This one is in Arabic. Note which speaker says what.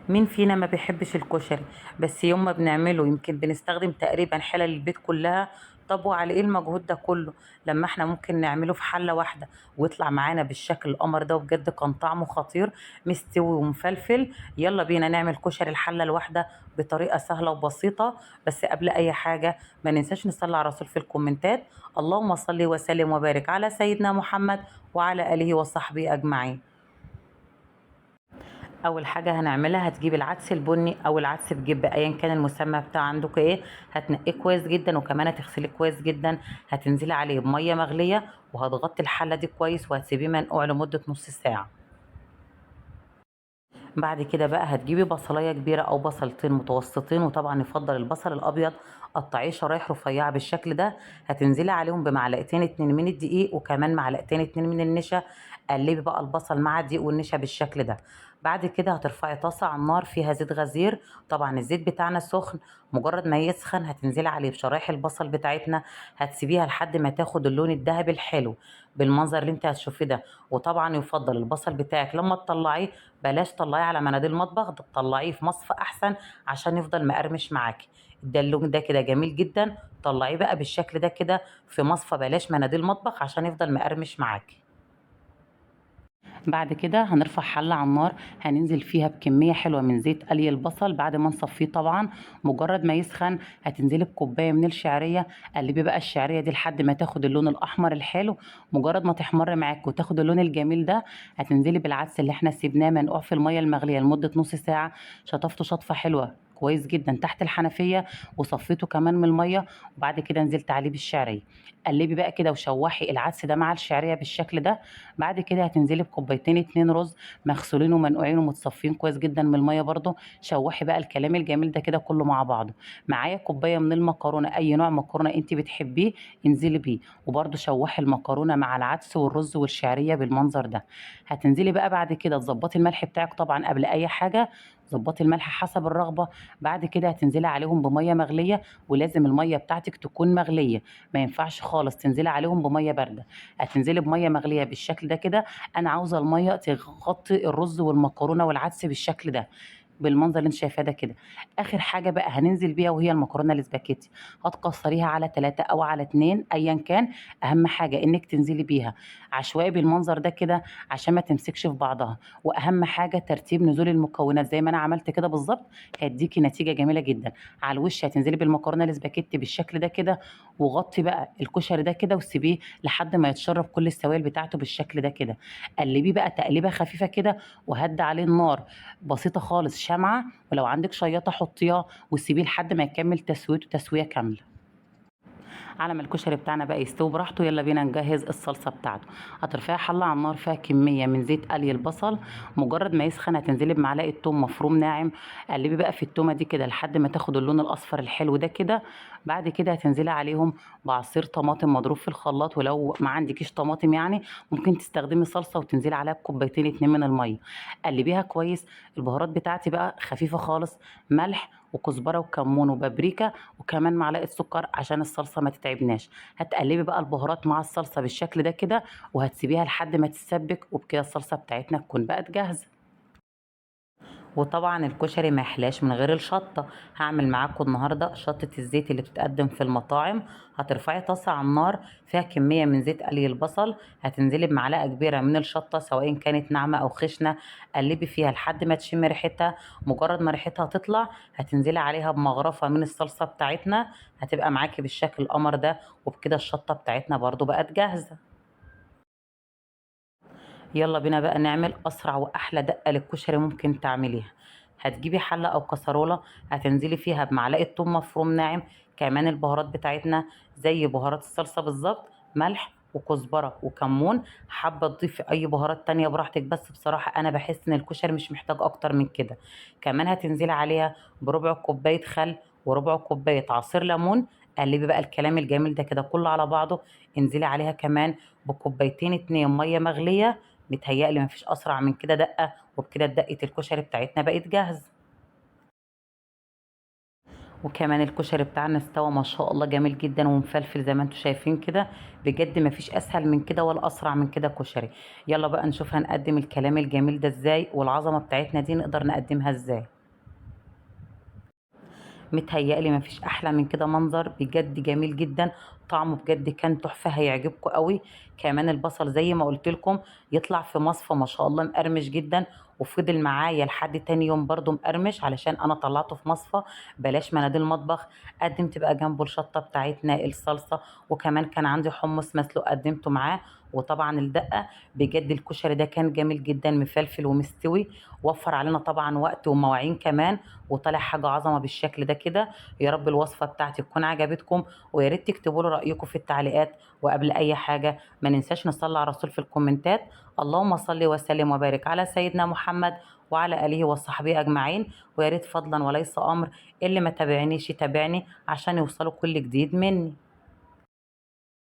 Speaker 1: مين فينا ما بيحبش الكشري؟ بس يوم ما بنعمله يمكن بنستخدم تقريبا حلل البيت كلها. طب وعلى ايه المجهود ده كله لما احنا ممكن نعمله في حلة واحدة ويطلع معانا بالشكل القمر ده؟ وبجد كان طعمه خطير، مستوي ومفلفل. يلا بينا نعمل كشري الحلة الواحدة بطريقة سهلة وبسيطة. بس قبل اي حاجة ما ننساش نصلي على الرسول في الكومنتات. اللهم صل وسلم وبارك على سيدنا محمد وعلى آله وصحبه أجمعين. اول حاجه هنعملها هتجيب العدس البني او العدس بجبه ايا كان المسمى بتاع عندك ايه. هتنقيه كويس جدا وكمان هتغسليه كويس جدا. هتنزلي عليه بميه مغليه وهتغطي الحله دي كويس وهتسيبيه منقوع لمده نص ساعه. بعد كده بقى هتجيبي بصلايه كبيره او بصلتين متوسطين، وطبعا يفضل البصل الابيض. قطعيه شرايح رفيعه بالشكل ده. هتنزلي عليهم بمعلقتين اتنين من الدقيق وكمان معلقتين اتنين من النشا. قلبي بقى البصل مع الدقيق والنشا بالشكل ده. بعد كده هترفعي طاسه على النار فيها زيت غزير. طبعا الزيت بتاعنا سخن. مجرد ما يسخن هتنزلي عليه بشرايح البصل بتاعتنا. هتسيبيها لحد ما تاخد اللون الذهبي الحلو بالمنظر اللي انت هتشوفيه ده. وطبعا يفضل البصل بتاعك لما تطلعيه بلاش طلعيه على مناديل مطبخ، ده تطلعيه في مصفى احسن عشان يفضل مقرمش معاكي. ده اللون ده كده جميل جدا. طلعيه بقى بالشكل ده كده في مصفى، بلاش مناديل مطبخ عشان يفضل مقرمش معاكي. بعد كده هنرفع حلة على النار. هننزل فيها بكمية حلوة من زيت قلي البصل بعد ما نصفيه طبعا. مجرد ما يسخن هتنزلي بكوباية من الشعرية. قلبي بقى الشعرية دي لحد ما تاخد اللون الأحمر الحلو. مجرد ما تحمر معاك وتاخد اللون الجميل ده هتنزلي بالعدس اللي احنا سيبناه منقوع في المية المغلية لمدة نص ساعة. شطفته شطفة حلوة كويس جدا تحت الحنفية وصفيته كمان من المية. وبعد كده نزلت عليه بالشعرية. قلبي بقى كده وشوحي العدس ده مع الشعرية بالشكل ده. بعد كده هتنزلي بكوبايتين اتنين رز مغسولين ومنقوعين ومتصفين كويس جدا من الميه برضو. شوحي بقى الكلام الجميل ده كده كله مع بعضه. معايا كوبايه من المكرونه اي نوع مكرونه انت بتحبيه انزلي بيه. وبرضو شوحي المكرونه مع العدس والرز والشعريه بالمنظر ده. هتنزلي بقى بعد كده تظبطي الملح بتاعك طبعا قبل اي حاجه. ظبطي الملح حسب الرغبه. بعد كده هتنزلي عليهم بميه مغليه. ولازم الميه بتاعتك تكون مغليه. ما ينفعش خالص تنزلي عليهم بميه بارده. هتنزلي بميه مغليه بالشكل ده كده. انا عاوزه الميه تغطي الرز والمكرونه والعدس بالشكل ده. بالمنظر اللي انت شايفاه ده كده. اخر حاجه بقى هننزل بيها وهي المكرونه الاسباجيتي. هتكسريها على 3 او على 2 ايا كان. اهم حاجه انك تنزلي بيها عشوائي بالمنظر ده كده عشان ما تمسكش في بعضها. واهم حاجه ترتيب نزول المكونات زي ما انا عملت كده بالظبط. هيديكي نتيجه جميله جدا. على الوش هتنزلي بالمكرونه الاسباجيتي بالشكل ده كده. وغطي بقى الكشري ده كده وسيبيه لحد ما يتشرب كل السوائل بتاعته بالشكل ده كده. قلبيه بقى تقليبه خفيفه كده. وهدي عليه النار بسيطه خالص شمعه. ولو عندك شياطه حطيها وسيبيه لحد ما يكمل تسويته تسويه كامله. على ما الكشري بتاعنا بقى يستوي براحته يلا بينا نجهز الصلصه بتاعته. هترفعي حله على النار فيها كميه من زيت قلي البصل. مجرد ما يسخن هتنزلي بمعلقه توم مفروم ناعم. قلبي بقى في التومه دي كده لحد ما تاخد اللون الاصفر الحلو ده كده. بعد كده هتنزلي عليهم بعصير طماطم مضروب في الخلاط، ولو ما عندكيش طماطم يعني ممكن تستخدمي صلصه وتنزلي عليها بكوبايتين اتنين من الميه. قلبيها كويس. البهارات بتاعتي بقى خفيفه خالص. ملح وكزبره وكمون وبابريكا وكمان معلقه سكر عشان الصلصه ما تتعبناش. هتقلبي بقى البهارات مع الصلصه بالشكل ده كده. وهتسيبيها لحد ما تتسبك وبكده الصلصه بتاعتنا تكون بقت جاهزه. وطبعا الكشري ما يحلاش من غير الشطة. هعمل معاكم النهاردة شطة الزيت اللي بتتقدم في المطاعم. هترفعي طاسة على النار فيها كمية من زيت قلي البصل. هتنزلي بمعلقة كبيرة من الشطة سواء كانت ناعمة أو خشنة. قلبي فيها لحد ما تشمي ريحتها. مجرد ما ريحتها تطلع هتنزلي عليها بمغرفة من الصلصة بتاعتنا. هتبقى معاكي بالشكل القمر ده. وبكده الشطة بتاعتنا برضو بقت جاهزة. يلا بينا بقى نعمل اسرع واحلى دقه للكشري ممكن تعمليها. هتجيبي حله او كسروله. هتنزلي فيها بمعلقه ثوم مفروم ناعم. كمان البهارات بتاعتنا زي بهارات الصلصه بالظبط. ملح وكزبره وكمون. حابه تضيفي اي بهارات تانية براحتك، بس بصراحه انا بحس ان الكشري مش محتاج اكتر من كده. كمان هتنزلي عليها بربع كوبايه خل وربع كوبايه عصير ليمون. قلبي بقى الكلام الجميل ده كده كله على بعضه. انزلي عليها كمان بكوبايتين اتنين ميه مغليه. متهيألي مفيش أسرع من كده دقة. وبكده دقة الكشري بتاعتنا بقت جاهزة. وكمان الكشري بتاعنا استوى ما شاء الله جميل جدا ومفلفل زي ما انتم شايفين كده. بجد مفيش أسهل من كده ولا أسرع من كده كشري. يلا بقى نشوف هنقدم الكلام الجميل ده ازاي والعظمة بتاعتنا دي نقدر نقدمها ازاي. متهيألي مفيش احلى من كده، منظر بجد جميل جدا، طعمه بجد كان تحفة، هيعجبكم قوي. كمان البصل زي ما قلت لكم يطلع في مصفى ما شاء الله مقرمش جدا، وفضل معايا لحد تاني يوم برضو مقرمش علشان انا طلعته في مصفى. بلاش مناديل مطبخ. قدمت بقى جنبه الشطة بتاعتنا الصلصة، وكمان كان عندي حمص مسلوق قدمته معاه، وطبعا الدقة. بجد الكشري ده كان جميل جدا، مفلفل ومستوي، وفر علينا طبعا وقت ومواعين كمان، وطلع حاجة عظمة بالشكل ده كده. يا رب الوصفة بتاعتي تكون عجبتكم، ويا ريت تكتبوا لي رأيكم في التعليقات. وقبل أي حاجة ما ننساش نصلي على الرسول في الكومنتات. اللهم صل وسلم وبارك على سيدنا محمد وعلى آله وصحبه أجمعين. ويا ريت فضلا وليس أمر، اللي ما تابعنيش يتابعني عشان يوصلوا كل جديد مني.